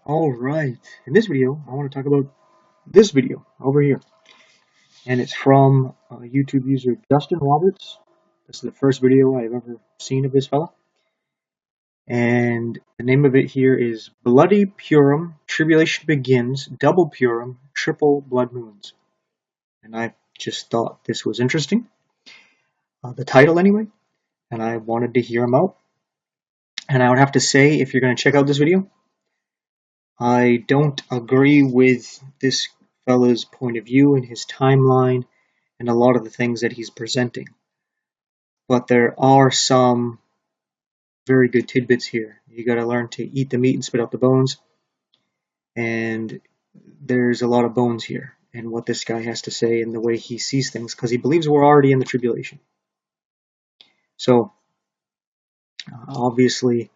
Alright, in this video, I want to talk about this video over here. And it's from YouTube user Justin Roberts. This is the first video I've ever seen of this fella. And the name of it here is Bloody Purim, Tribulation Begins, Double Purim, Triple Blood Moons. And I just thought this was interesting. The title anyway. And I wanted to hear him out. And I would have to say, if you're going to check out this video, I don't agree with this fella's point of view and his timeline and a lot of the things that he's presenting. But there are some very good tidbits here. You got to learn to eat the meat and spit out the bones. And there's a lot of bones here in what this guy has to say and the way he sees things, because he believes we're already in the tribulation. So, obviously,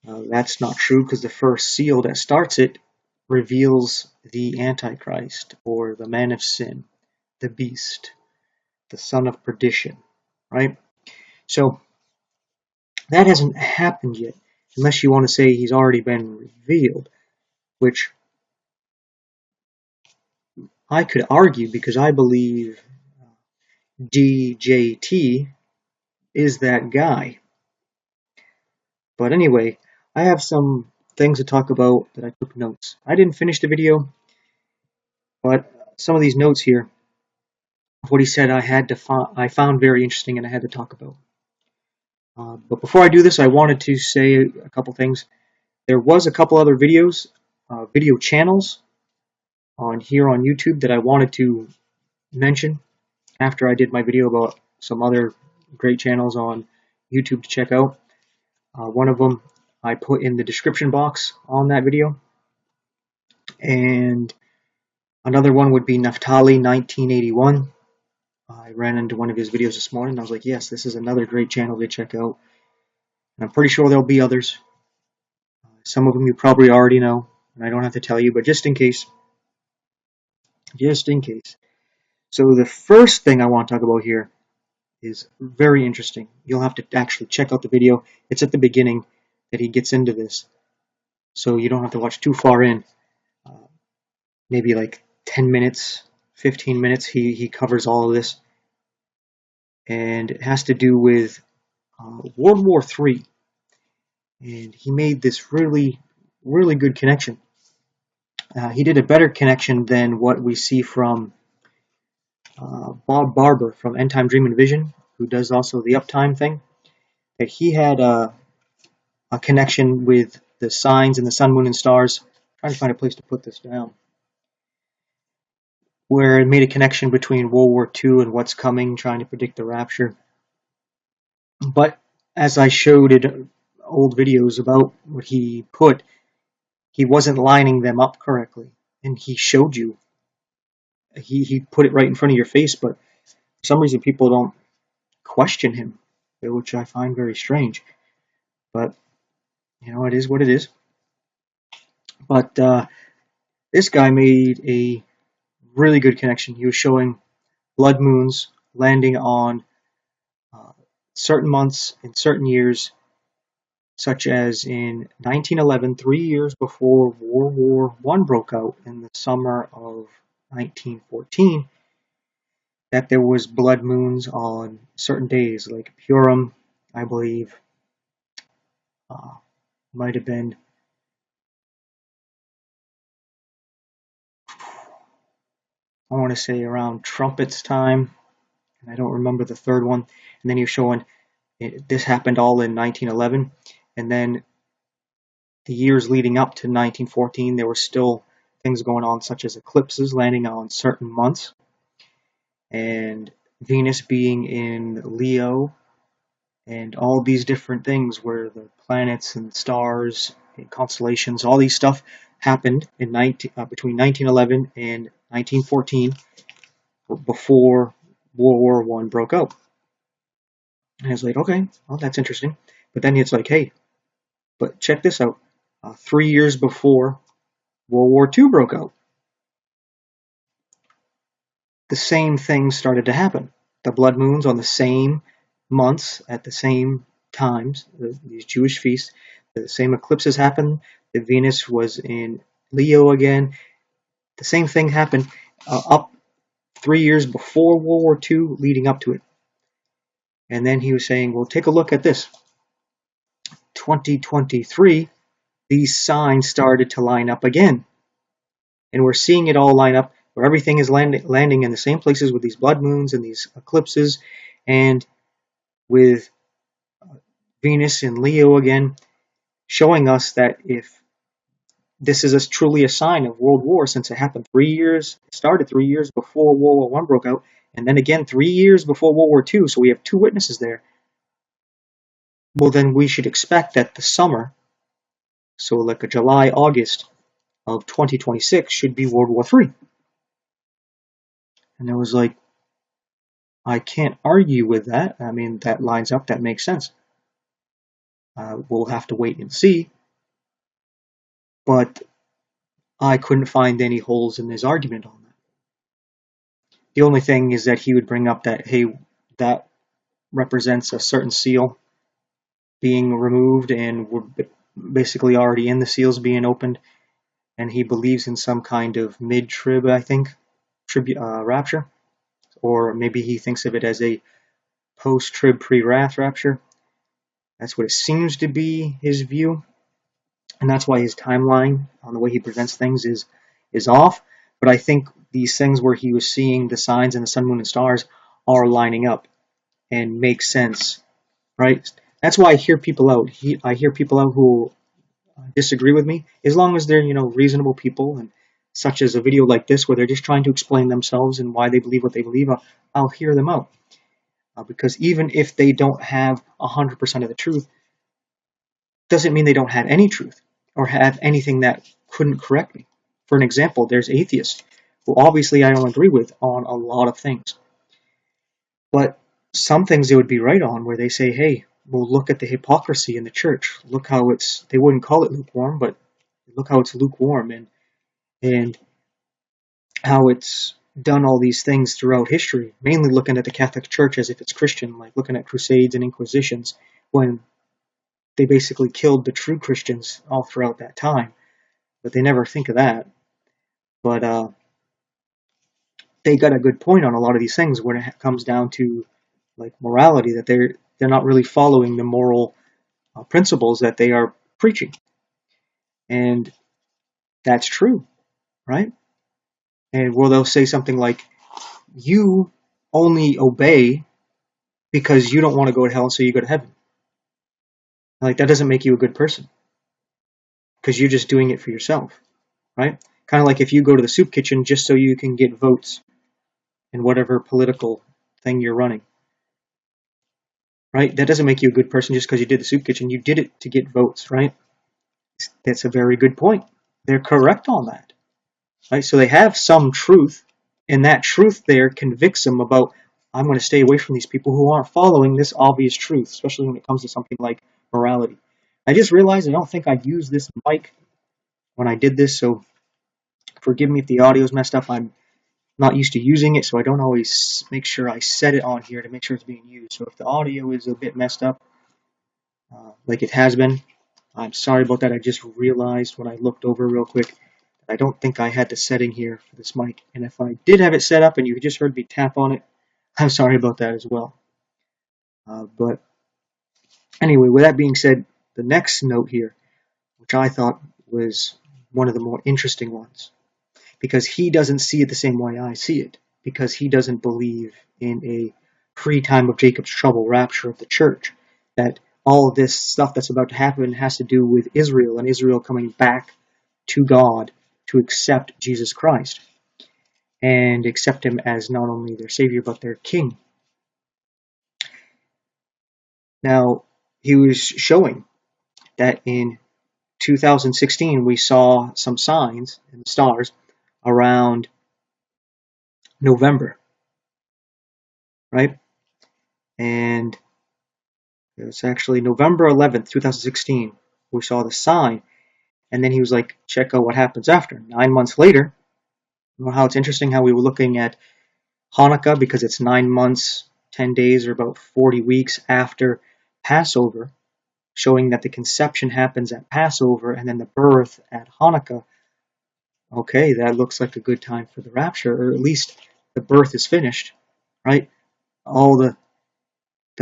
that's not true, because the first seal that starts it reveals the Antichrist, or the man of sin, the beast, the son of perdition, right? So that hasn't happened yet, unless you want to say he's already been revealed, which I could argue, because I believe DJT is that guy. But anyway, I have some things to talk about that I took notes. I didn't finish the video, but some of these notes here, what he said, I found very interesting, and I had to talk about. But before I do this, I wanted to say a couple things. There was a couple other videos, video channels on here on YouTube that I wanted to mention after I did my video about some other great channels on YouTube to check out. One of them I put in the description box on that video, and another one would be Naphtali 1981. I ran into one of his videos this morning, and I was like, yes, this is another great channel to check out. And I'm pretty sure there'll be others. Some of them you probably already know, and I don't have to tell you, but just in case. Just in case. So the first thing I want to talk about here is very interesting. You'll have to actually check out the video. It's at the beginning that he gets into this, so you don't have to watch too far in. Maybe like 10 minutes, 15 minutes, he covers all of this. And it has to do with World War III. And he made this really, really good connection. He did a better connection than what we see from Bob Barber from End Time Dream and Vision, who does also the Uptime thing. That he had a connection with the signs and the sun, moon, and stars. I'm trying to find a place to put this down. Where it made a connection between World War II and what's coming, trying to predict the rapture. But as I showed in old videos about what he put, he wasn't lining them up correctly. And he showed you. He put it right in front of your face, but for some reason people don't question him, which I find very strange. But, you know, it is what it is. But this guy made a really good connection. He was showing blood moons landing on certain months in certain years, such as in 1911, 3 years before World War I broke out in the summer of 1914, that there was blood moons on certain days, like Purim, I believe, might have been I want to say around trumpets time, and I don't remember the third one. And then he was showing this happened all in 1911, and then the years leading up to 1914, there were still things going on, such as eclipses landing on certain months, and Venus being in Leo, and all these different things where the planets and stars and constellations, all these stuff happened in between 1911 and 1914, before World War I broke out. And I was like, okay, well, that's interesting. But then it's like, hey, but check this out. 3 years before World War II broke out, the same things started to happen. The blood moons on the same months at the same times, these Jewish feasts, the same eclipses happened. The Venus was in Leo again. The same thing happened up 3 years before World War II, leading up to it. And then he was saying, well, take a look at this. 2023, these signs started to line up again. And we're seeing it all line up where everything is landing in the same places with these blood moons and these eclipses, and with Venus and Leo again, showing us that if this is truly a sign of world war, since it happened 3 years, it started 3 years before World War I broke out, and then again 3 years before World War II, so we have two witnesses there. Well, then we should expect that the summer, so like a July, August of 2026, should be World War III. And I was like, I can't argue with that. I mean, that lines up, that makes sense. We'll have to wait and see. But I couldn't find any holes in his argument on that. The only thing is that he would bring up that, hey, that represents a certain seal being removed, and we're basically already in the seals being opened, and he believes in some kind of mid-trib, I think, rapture, or maybe he thinks of it as a post-trib, pre-wrath rapture. That's what it seems to be his view, and that's why his timeline on the way he presents things is off. But I think these things where he was seeing the signs in the sun, moon, and stars are lining up and make sense, right? That's why I hear people out. I hear people out who disagree with me, as long as they're, reasonable people, and such as a video like this where they're just trying to explain themselves and why they believe what they believe. I'll hear them out, because even if they don't have 100% of the truth, doesn't mean they don't have any truth or have anything that couldn't correct me. For an example, there's atheists who obviously I don't agree with on a lot of things, but some things they would be right on, where they say, hey, well, look at the hypocrisy in the church. Look how they wouldn't call it lukewarm, but look how it's lukewarm, and how it's done all these things throughout history, mainly looking at the Catholic Church as if it's Christian, like looking at crusades and inquisitions, when they basically killed the true Christians all throughout that time. But they never think of that. But they got a good point on a lot of these things when it comes down to like morality, that they're not really following the moral principles that they are preaching. And that's true, right? And they'll say something like, you only obey because you don't want to go to hell, so you go to heaven. Like, that doesn't make you a good person, because you're just doing it for yourself, right? Kind of like if you go to the soup kitchen just so you can get votes in whatever political thing you're running, right? That doesn't make you a good person just because you did the soup kitchen. You did it to get votes, right? That's a very good point. They're correct on that, right? So they have some truth, and that truth there convicts them about, I'm going to stay away from these people who aren't following this obvious truth, especially when it comes to something like morality. I just realized I don't think I used this mic when I did this, so forgive me if the audio is messed up. I'm not used to using it, so I don't always make sure I set it on here to make sure it's being used. So if the audio is a bit messed up, like it has been, I'm sorry about that. I just realized when I looked over real quick that I don't think I had the setting here for this mic. And if I did have it set up and you just heard me tap on it, I'm sorry about that as well. But anyway, with that being said, the next note here, which I thought was one of the more interesting ones, because he doesn't see it the same way I see it, because he doesn't believe in a pre-time of Jacob's trouble rapture of the church, that all of this stuff that's about to happen has to do with Israel, and Israel coming back to God to accept Jesus Christ and accept him as not only their Savior but their King. Now, he was showing that in 2016 we saw some signs in the stars around November, right? And it was actually November 11th, 2016, we saw the sign. And then he was like, check out what happens after. 9 months later, you know how it's interesting how we were looking at Hanukkah, because it's 9 months, 10 days, or about 40 weeks after Passover, showing that the conception happens at Passover and then the birth at Hanukkah. Okay, that looks like a good time for the rapture, or at least the birth is finished, right? All the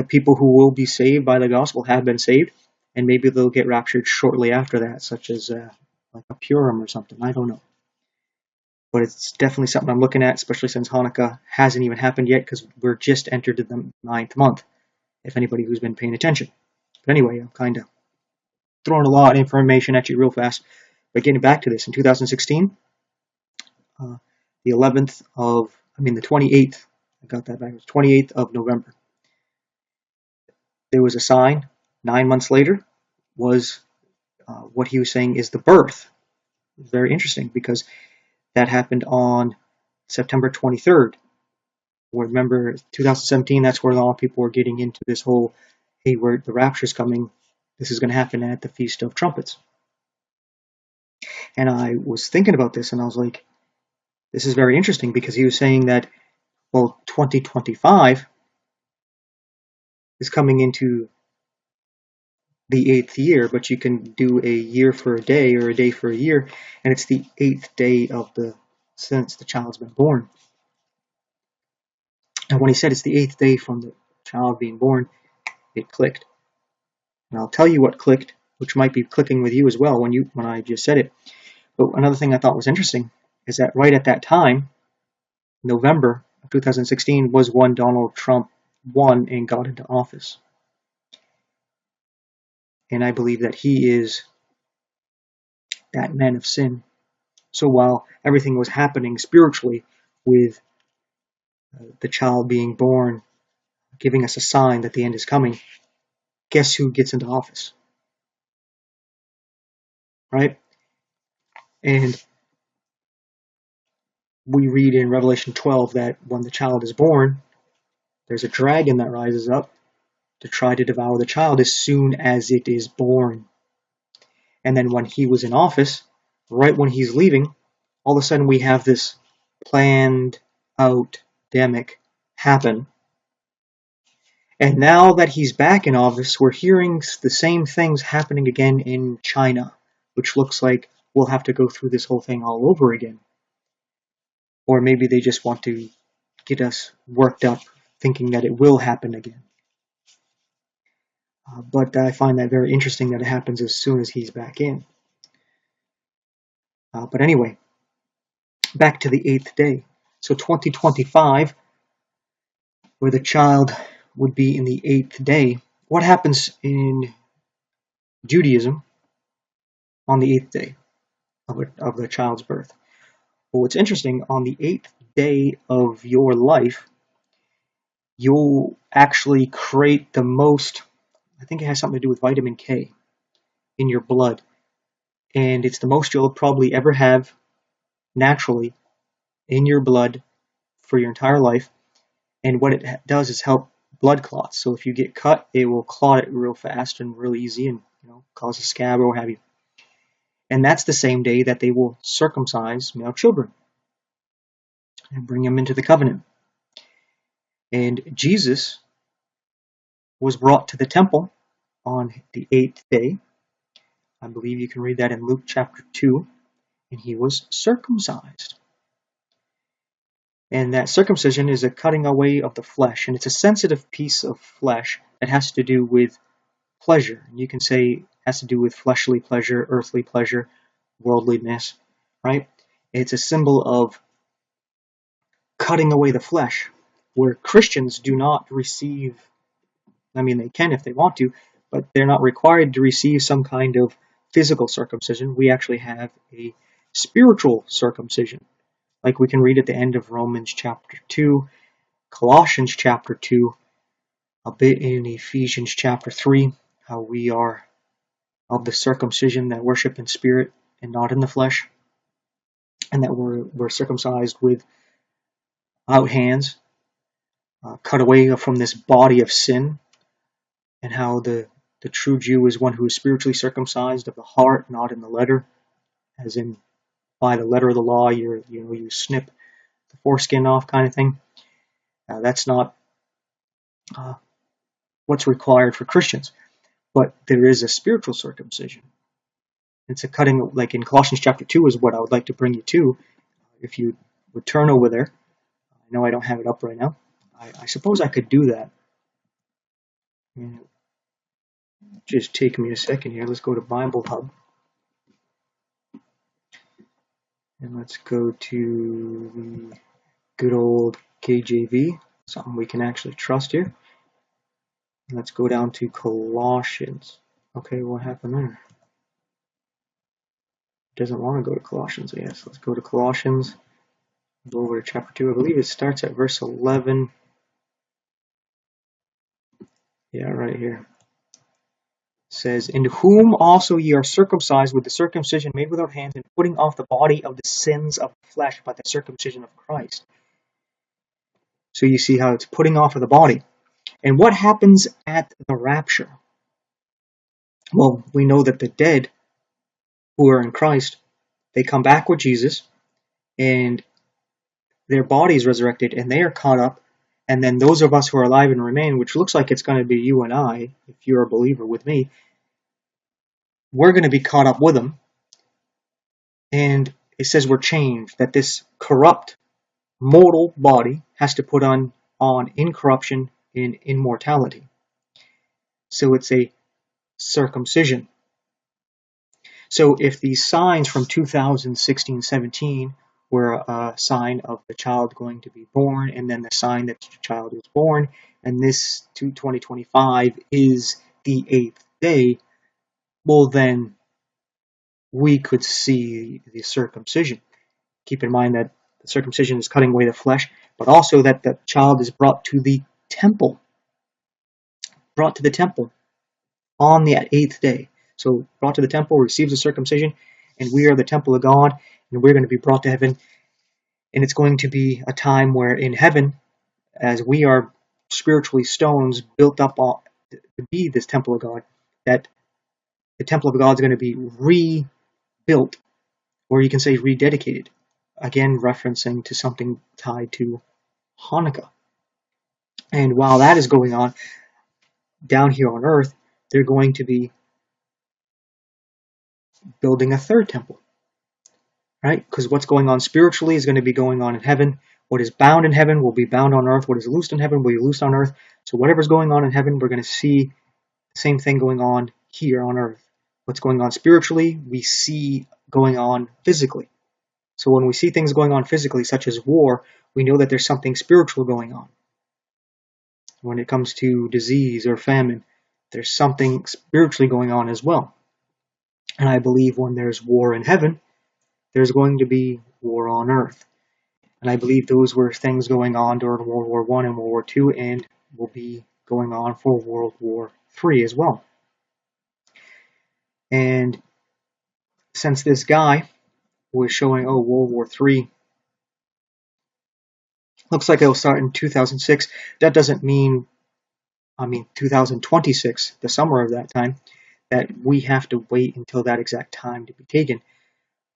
people who will be saved by the gospel have been saved, and maybe they'll get raptured shortly after that, such as like a Purim or something. I don't know. But it's definitely something I'm looking at, especially since Hanukkah hasn't even happened yet, because we're just entered the 9th month, if anybody who's been paying attention. But anyway, I'm kind of throwing a lot of information at you real fast. But getting back to this, in 2016, uh, the 28th, I got that back, it was 28th of November, there was a sign. 9 months later was what he was saying is the birth. It was very interesting because that happened on September 23rd. Remember, 2017, that's where all people were getting into this whole, hey, the rapture's coming. This is going to happen at the Feast of Trumpets. And I was thinking about this, and I was like, this is very interesting because he was saying that, well, 2025 is coming into the 8th year, but you can do a year for a day or a day for a year, and it's the 8th day since the child's been born. And when he said it's the 8th day from the child being born, it clicked. And I'll tell you what clicked, which might be clicking with you as well when I just said it. But another thing I thought was interesting is that right at that time, November of 2016, was when Donald Trump won and got into office. And I believe that he is that man of sin. So while everything was happening spiritually with the child being born, giving us a sign that the end is coming, guess who gets into office? Right? And we read in Revelation 12 that when the child is born, there's a dragon that rises up to try to devour the child as soon as it is born. And then when he was in office, right when he's leaving, all of a sudden we have this planned out demic happen. And now that he's back in office, we're hearing the same things happening again in China, which looks like we'll have to go through this whole thing all over again. Or maybe they just want to get us worked up thinking that it will happen again. But I find that very interesting that it happens as soon as he's back in. But anyway, back to the 8th day. So 2025, where the child would be in the 8th day. What happens in Judaism on the 8th day of the child's birth? Well, what's interesting, on the 8th day of your life, you'll actually create the most, I think it has something to do with vitamin K in your blood. And it's the most you'll probably ever have naturally in your blood for your entire life. And what it does is help blood clots. So if you get cut, it will clot it real fast and real easy and cause a scab or what have you. And that's the same day that they will circumcise male children and bring them into the covenant. And Jesus was brought to the temple on the 8th day. I believe you can read that in Luke chapter 2. And he was circumcised. And that circumcision is a cutting away of the flesh. And it's a sensitive piece of flesh that has to do with pleasure. You can say it has to do with fleshly pleasure, earthly pleasure, worldliness, right? It's a symbol of cutting away the flesh, where Christians do not receive, I mean, they can if they want to, but they're not required to receive some kind of physical circumcision. We actually have a spiritual circumcision, like we can read at the end of Romans chapter 2, Colossians chapter 2, a bit in Ephesians chapter 3, how we are of the circumcision that worship in spirit and not in the flesh, and that we're circumcised without hands, cut away from this body of sin, and how the true Jew is one who is spiritually circumcised of the heart, not in the letter, as in by the letter of the law, you snip the foreskin off kind of thing. That's not what's required for Christians, but there is a spiritual circumcision. It's a cutting, like in Colossians chapter 2 is what I would like to bring you to. If you would turn over there. I know I don't have it up right now. I suppose I could do that. Just take me a second here. Let's go to Bible Hub. And let's go to the good old KJV, something we can actually trust here. And let's go down to Colossians. Okay, what happened there? It doesn't want to go to Colossians, I guess. Let's go to Colossians. Go over to chapter 2. I believe it starts at verse 11. Yeah, right here. It says, "In whom also ye are circumcised with the circumcision made without hands, and putting off the body of the sins of the flesh by the circumcision of Christ." So you see how it's putting off of the body. And what happens at the rapture? Well, we know that the dead who are in Christ, they come back with Jesus, and their body is resurrected, and they are caught up. And then those of us who are alive and remain, which looks like it's going to be you and I, if you're a believer with me, we're going to be caught up with them. And it says we're changed, that this corrupt, mortal body has to put on incorruption and immortality. So it's a circumcision. So if these signs from 2016-17 were a sign of the child going to be born, and then the sign that the child was born, and this 2025 is the 8th day, well then we could see the circumcision. Keep in mind that the circumcision is cutting away the flesh, but also that the child is brought to the temple. Brought to the temple on the 8th day. So brought to the temple, receives the circumcision, and we are the temple of God, and we're going to be brought to heaven. And it's going to be a time where in heaven, as we are spiritually stones built up to be this temple of God, that the temple of God is going to be rebuilt, or you can say rededicated. Again, referencing to something tied to Hanukkah. And while that is going on, down here on earth, they're going to be building a third temple. Right? Because what's going on spiritually is going to be going on in heaven. What is bound in heaven will be bound on earth. What is loosed in heaven will be loosed on earth. So whatever's going on in heaven, we're going to see the same thing going on here on earth. What's going on spiritually, we see going on physically. So when we see things going on physically, such as war, we know that there's something spiritual going on. When it comes to disease or famine, there's something spiritually going on as well. And I believe when there's war in heaven, there's going to be war on earth. And I believe those were things going on during World War I and World War II, and will be going on for World War III as well. And since this guy was showing, World War III looks like it'll start in 2006, that doesn't mean, 2026, the summer of that time, that we have to wait until that exact time to be taken.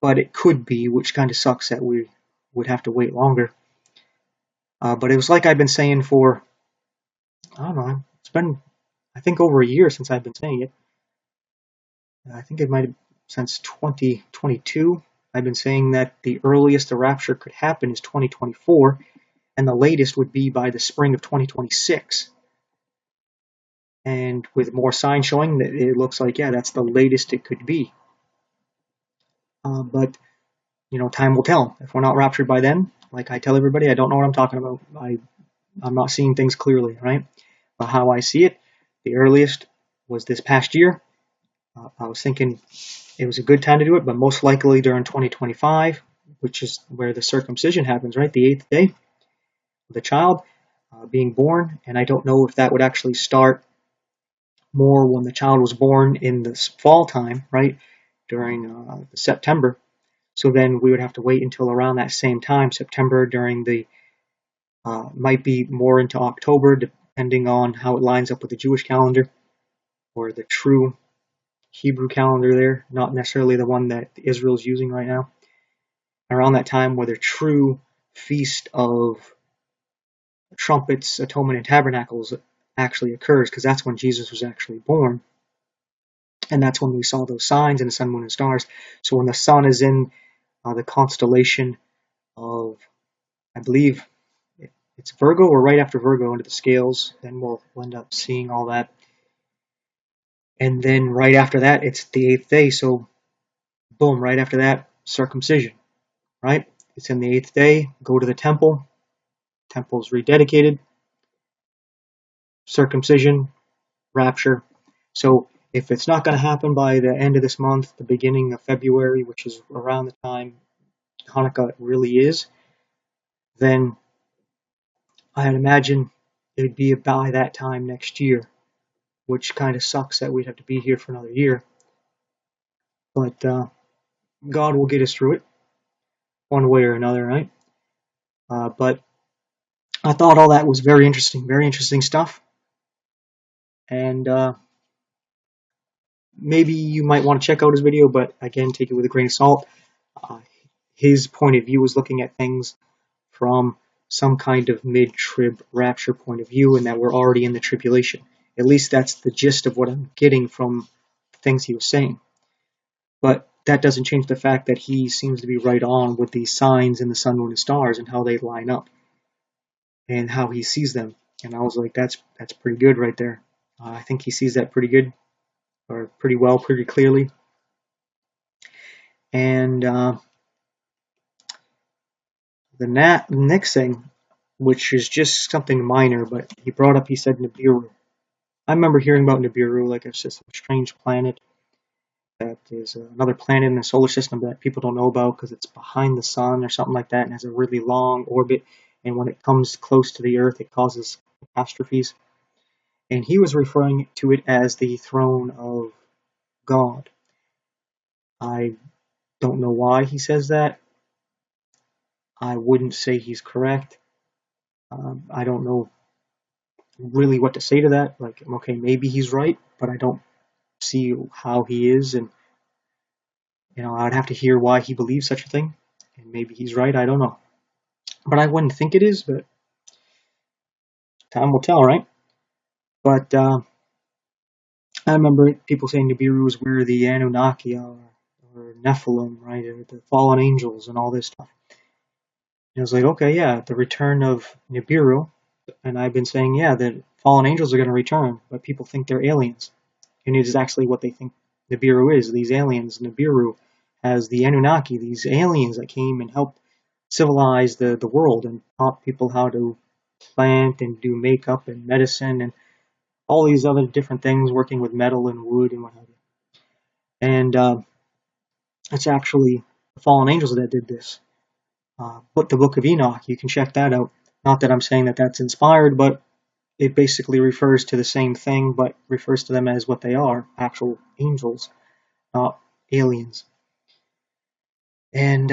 But it could be, which kind of sucks that we would have to wait longer. But it was like I've been saying for, I don't know, it's been, I think, over a year since I've been saying it. I think it might have since 2022. I've been saying that the earliest the rapture could happen is 2024, and the latest would be by the spring of 2026. And with more signs showing, that it looks like, yeah, that's the latest it could be. But, time will tell. If we're not raptured by then, like I tell everybody, I don't know what I'm talking about. I'm not seeing things clearly, right? But how I see it, the earliest was this past year. I was thinking it was a good time to do it, but most likely during 2025, which is where the circumcision happens, right? The 8th day of the child being born. And I don't know if that would actually start more when the child was born in the fall time, right? During September. So then we would have to wait until around that same time, September, during the, might be more into October, depending on how it lines up with the Jewish calendar or the true Hebrew calendar there, not necessarily the one that Israel's using right now. Around that time where the true feast of trumpets, atonement, and tabernacles actually occurs, because that's when Jesus was actually born. And that's when we saw those signs in the sun, moon, and stars. So when the sun is in the constellation of, I believe it's Virgo or right after Virgo into the scales, then we'll end up seeing all that. And then right after that, it's the 8th day. So boom, right after that, circumcision, right? It's in the 8th day, go to the temple, temple's rededicated, circumcision, rapture. So if it's not going to happen by the end of this month, the beginning of February, which is around the time Hanukkah really is, then I'd imagine it would be by that time next year, which kind of sucks that we'd have to be here for another year. But God will get us through it, one way or another, right? But I thought all that was very interesting stuff. And maybe you might want to check out his video, but again, take it with a grain of salt. Uh, his point of view is looking at things from some kind of mid-trib rapture point of view, and that we're already in the tribulation. At least that's the gist of what I'm getting from the things he was saying. But that doesn't change the fact that he seems to be right on with these signs in the sun, moon, and stars and how they line up and how he sees them. And I was like, that's pretty good right there. I think he sees that pretty good, or pretty well, pretty clearly. And the next thing, which is just something minor, but he brought up, he said Nibiru. I remember hearing about Nibiru, like it's just a strange planet that is another planet in the solar system that people don't know about because it's behind the sun or something like that and has a really long orbit. And when it comes close to the Earth, it causes catastrophes. And he was referring to it as the throne of God. I don't know why he says that. I wouldn't say he's correct. I don't know really what to say to that. Like, okay, maybe he's right, but I don't see how he is, and I'd have to hear why he believes such a thing, and maybe he's right. I don't know, but I wouldn't think it is. But time will tell, right? But I remember people saying Nibiru is where the Anunnaki are, or Nephilim, right, or the fallen angels, and all this stuff. And I was like, okay, yeah, the return of Nibiru, and I've been saying, yeah, the fallen angels are going to return, but people think they're aliens. And it is actually what they think Nibiru is, these aliens. Nibiru has the Anunnaki, these aliens that came and helped civilize the world and taught people how to plant and do makeup and medicine and all these other different things, working with metal and wood and what have you. And it's actually the fallen angels that did this. But the Book of Enoch, you can check that out. Not that I'm saying that that's inspired, but it basically refers to the same thing, but refers to them as what they are, actual angels, not aliens. And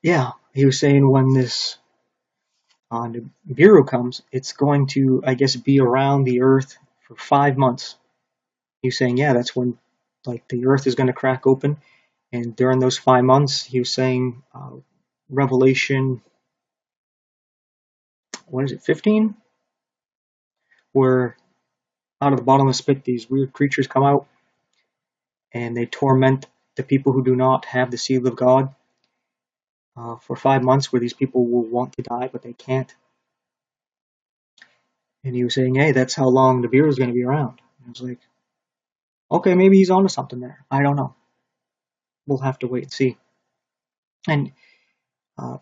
yeah, he was saying when this Nibiru comes, it's going to, I guess, be around the Earth for 5 months. He was saying, yeah, that's when like the Earth is going to crack open. And during those 5 months, he was saying, Revelation, what is it, 15? Where out of the bottomless pit, these weird creatures come out and they torment the people who do not have the seal of God for 5 months, where these people will want to die, but they can't. And he was saying, hey, that's how long the beer is going to be around. And I was like, okay, maybe he's onto something there. I don't know. We'll have to wait and see. And,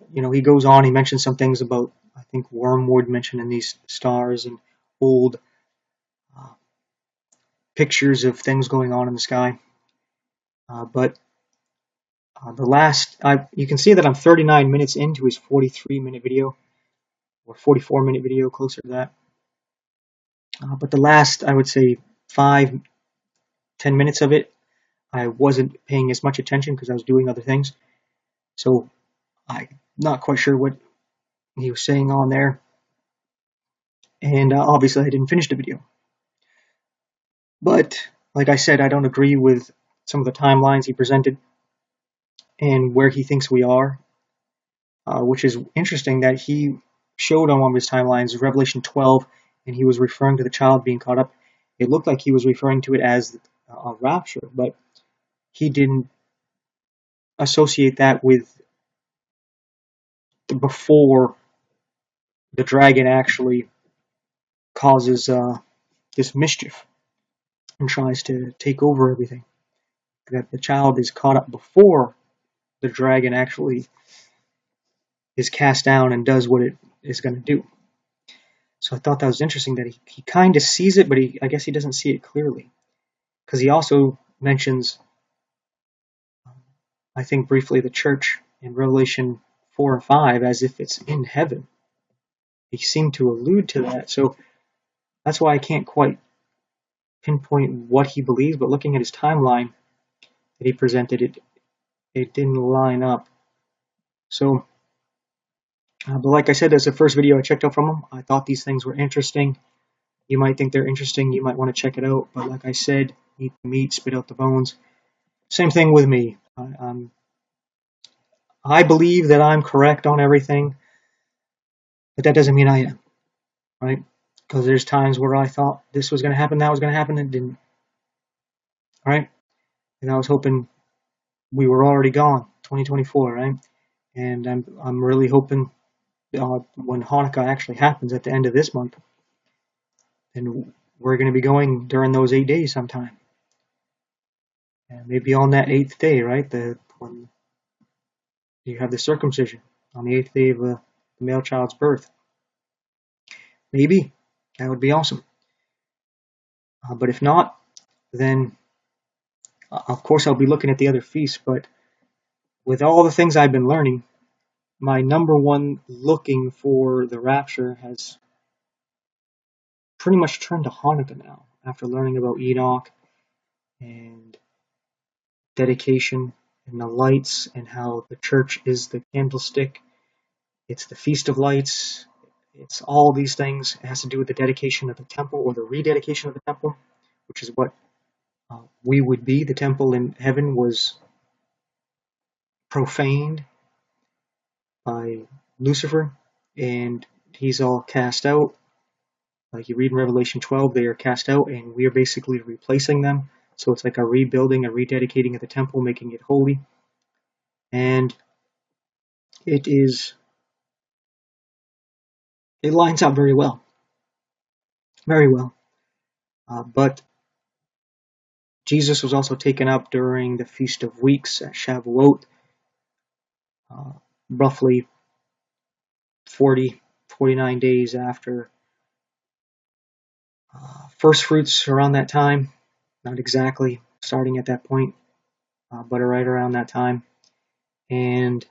he goes on, he mentions some things about, I think, wormwood mentioned in these stars and old pictures of things going on in the sky. But the last, you can see that I'm 39 minutes into his 43-minute video, or 44-minute video, closer to that. But the last, I would say, 5-10 minutes of it, I wasn't paying as much attention because I was doing other things. So I'm not quite sure what he was saying on there. And obviously I didn't finish the video. But like I said, I don't agree with some of the timelines he presented and where he thinks we are, which is interesting that he showed on one of his timelines, Revelation 12 and he was referring to the child being caught up, it looked like he was referring to it as a rapture, but he didn't associate that with before the dragon actually causes this mischief and tries to take over everything. That the child is caught up before the dragon actually is cast down and does what it is going to do. So I thought that was interesting that he kind of sees it, but I guess he doesn't see it clearly. Because he also mentions, I think briefly, the church in Revelation 4 and 5 as if it's in heaven. He seemed to allude to that. So that's why I can't quite pinpoint what he believes, but looking at his timeline that he presented, it didn't line up. So, but like I said, that's the first video I checked out from him. I thought these things were interesting. You might think they're interesting. You might want to check it out. But like I said, eat the meat, spit out the bones. Same thing with me. I believe that I'm correct on everything, but that doesn't mean I am, right? Because there's times where I thought this was going to happen, that was going to happen, and it didn't, right? And I was hoping we were already gone, 2024, right? And I'm really hoping when Hanukkah actually happens at the end of this month, then we're going to be going during those 8 days sometime. And maybe on that 8th day, right? When you have the circumcision on the 8th day of the male child's birth. Maybe. That would be awesome. But if not, then of course I'll be looking at the other feasts. But with all the things I've been learning, my number one looking for the rapture has pretty much turned to Hanukkah now, after learning about Enoch and dedication and the lights and how the church is the candlestick. It's the Feast of Lights. It's all these things. It has to do with the dedication of the temple or the rededication of the temple, which is what we would be. The temple in heaven was profaned by Lucifer, and he's all cast out. Like you read in Revelation 12, they are cast out, and we are basically replacing them. So it's like a rebuilding, a rededicating of the temple, making it holy. And it lines up very well. Very well. But Jesus was also taken up during the Feast of Weeks at Shavuot, roughly 49 days after first fruits, around that time. Not exactly starting at that point, but right around that time. And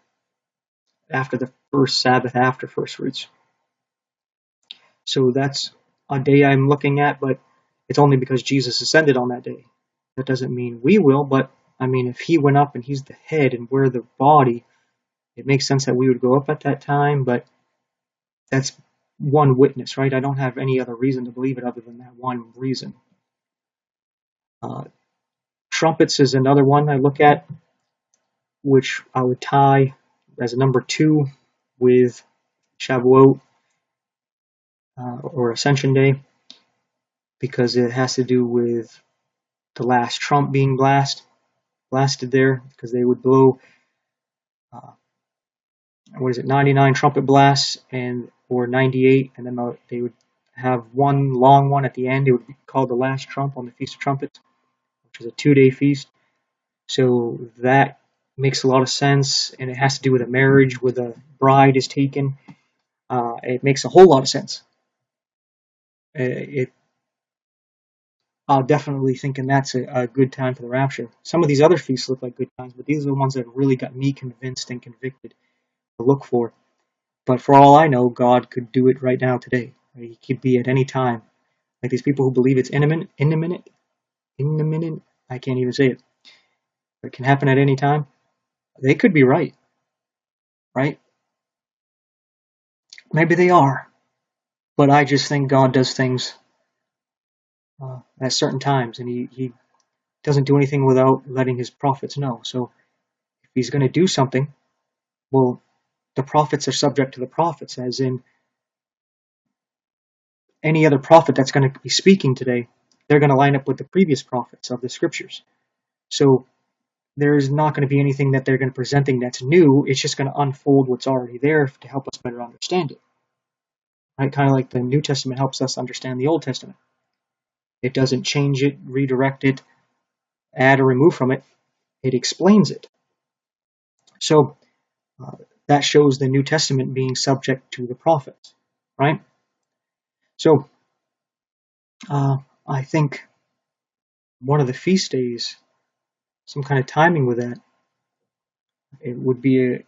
after the first Sabbath after first fruits. So that's a day I'm looking at, but it's only because Jesus ascended on that day. That doesn't mean we will, but I mean, if he went up and he's the head and we're the body, it makes sense that we would go up at that time, but that's one witness, right? I don't have any other reason to believe it other than that one reason. Trumpets is another one I look at, which I would tie as a number 2 with Shavuot or Ascension Day, because it has to do with the last trump being blasted there, because they would blow 99 trumpet blasts or 98, and then they would have one long one at the end. It would be called the last trump on the Feast of Trumpets, which is a 2-day feast. So that makes a lot of sense, and it has to do with a marriage where the bride is taken. It makes a whole lot of sense. I'm definitely thinking that's a good time for the rapture. Some of these other feasts look like good times, but these are the ones that really got me convinced and convicted to look for. But for all I know, God could do it right now today. He could be at any time. Like these people who believe it's imminent, I can't even say it. But it can happen at any time. They could be right. Right? Maybe they are. But I just think God does things at certain times, and he doesn't do anything without letting his prophets know. So if he's going to do something, well, the prophets are subject to the prophets, as in any other prophet that's going to be speaking today, they're going to line up with the previous prophets of the scriptures. So there's not going to be anything that they're going to presenting that's new. It's just going to unfold what's already there to help us better understand it. Right? Kind of like the New Testament helps us understand the Old Testament. It doesn't change it, redirect it, add or remove from it. It explains it. So that shows the New Testament being subject to the prophets, right? So I think one of the feast days, some kind of timing with that, it would be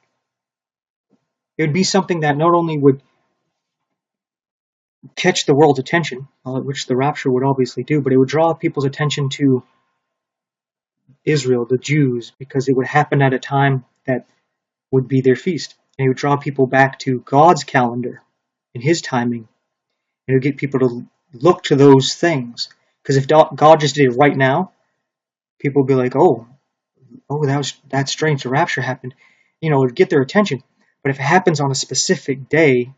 something that not only would catch the world's attention, which the rapture would obviously do, but it would draw people's attention to Israel, the Jews, because it would happen at a time that would be their feast. And it would draw people back to God's calendar and his timing. And it would get people to look to those things. Because if God just did it right now, people would be like, oh, that's strange. The rapture happened. It would get their attention. But if it happens on a specific day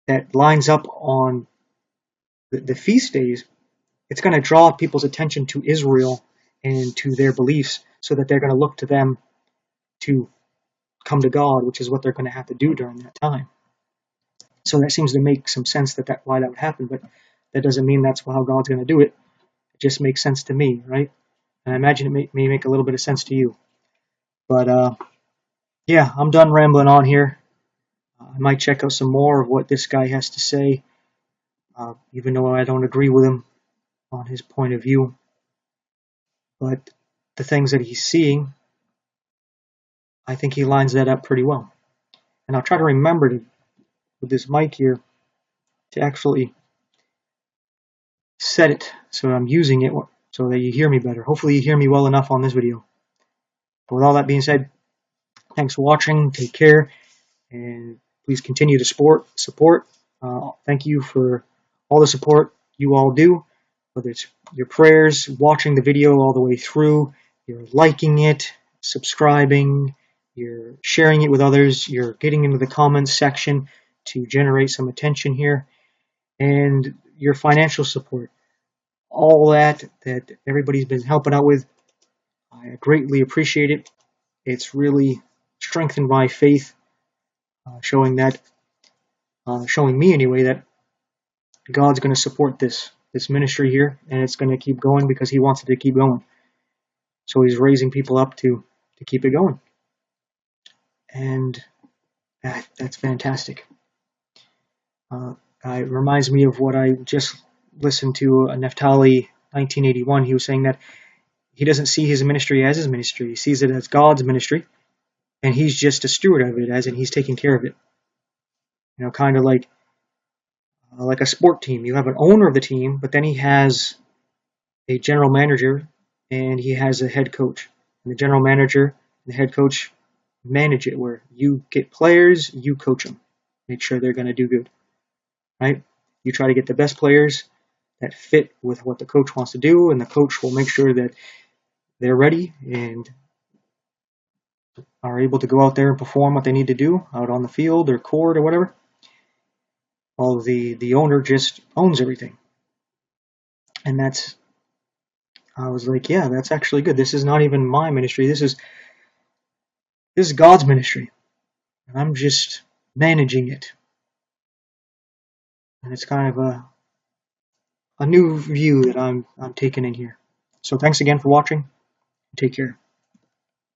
that lines up on the feast days, it's going to draw people's attention to Israel and to their beliefs so that they're going to look to them to come to God, which is what they're going to have to do during that time. So that seems to make some sense why that would happen, but that doesn't mean that's how God's going to do it. It just makes sense to me, right? And I imagine it may make a little bit of sense to you. But yeah, I'm done rambling on here. I might check out some more of what this guy has to say, even though I don't agree with him on his point of view. But the things that he's seeing, I think he lines that up pretty well. And I'll try to remember with this mic here to actually set it so I'm using it so that you hear me better. Hopefully you hear me well enough on this video. But with all that being said, thanks for watching. Take care. And please continue to support. Thank you for all the support you all do, whether it's your prayers, watching the video all the way through, you're liking it, subscribing, you're sharing it with others, you're getting into the comments section to generate some attention here, and your financial support. All that everybody's been helping out with, I greatly appreciate it. It's really strengthened my faith, showing me anyway that God's going to support this ministry here, and it's going to keep going because he wants it to keep going. So he's raising people up to keep it going. And that's fantastic. It reminds me of what I just listened to, Naphtali 1981. He was saying that he doesn't see his ministry as his ministry. He sees it as God's ministry, and he's just a steward of it, as in he's taking care of it. Kind of like a sport team. You have an owner of the team, but then he has a general manager and he has a head coach. And the general manager and the head coach manage it, where you get players, you coach them, make sure they're going to do good, right? You try to get the best players that fit with what the coach wants to do, and the coach will make sure that they're ready and are able to go out there and perform what they need to do out on the field or court or whatever. Well, the owner just owns everything. And I was like, yeah, that's actually good. This is not even my ministry. This is God's ministry. And I'm just managing it. And it's kind of a new view that I'm taking in here. So thanks again for watching. Take care.